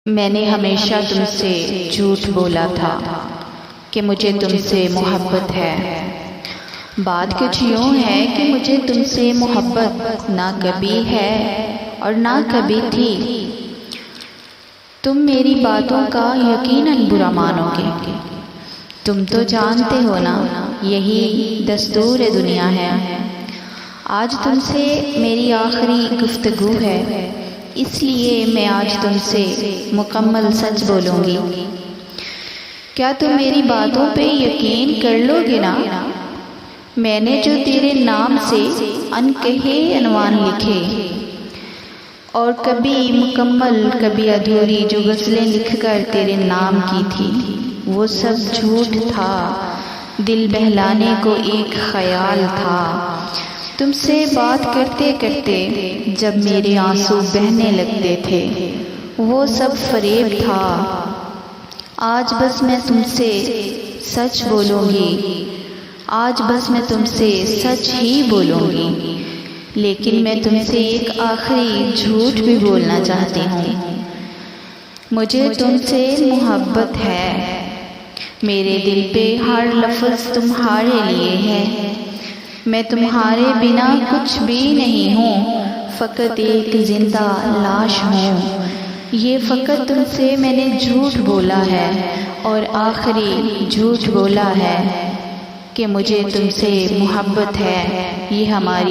میں نے ہمیشہ تم سے جھوٹ بولا تھا کہ مجھے تم سے محبت ہے۔ بات کچھ یوں ہے کہ مجھے تم سے محبت نہ کبھی ہے اور نہ کبھی تھی۔ تم میری باتوں کا یقیناً برا مانو گے۔ تم تو جانتے ہو نا، یہی دستور دنیا ہے۔ آج تم سے میری آخری گفتگو ہے، اس لیے میں آج تم سے مکمل سچ بولوں گی۔ کیا تم میری باتوں پہ یقین کر لو گے نا؟ میں نے جو تیرے نام سے انکہے عنوان لکھے اور کبھی مکمل کبھی ادھوری جو غزلیں لکھ کر تیرے نام کی تھی، وہ سب جھوٹ تھا، دل بہلانے کو ایک خیال تھا۔ تم سے بات کرتے کرتے جب میرے آنسو بہنے لگتے تھے، وہ سب فریب تھا۔ آج بس میں تم سے سچ بولوں گی، آج بس میں تم سے سچ ہی بولوں گی، لیکن میں تم سے ایک آخری جھوٹ بھی بولنا چاہتی ہوں۔ مجھے تم سے محبت ہے، میرے دل پہ ہر لفظ تمہارے لیے ہے۔ میں تمہارے بنا کچھ بھی نہیں ہوں، فقط ایک زندہ لاش ہوں۔ یہ فقط تم سے میں نے جھوٹ بولا ہے اور آخری جھوٹ بولا ہے کہ مجھے تم سے محبت ہے۔ یہ ہماری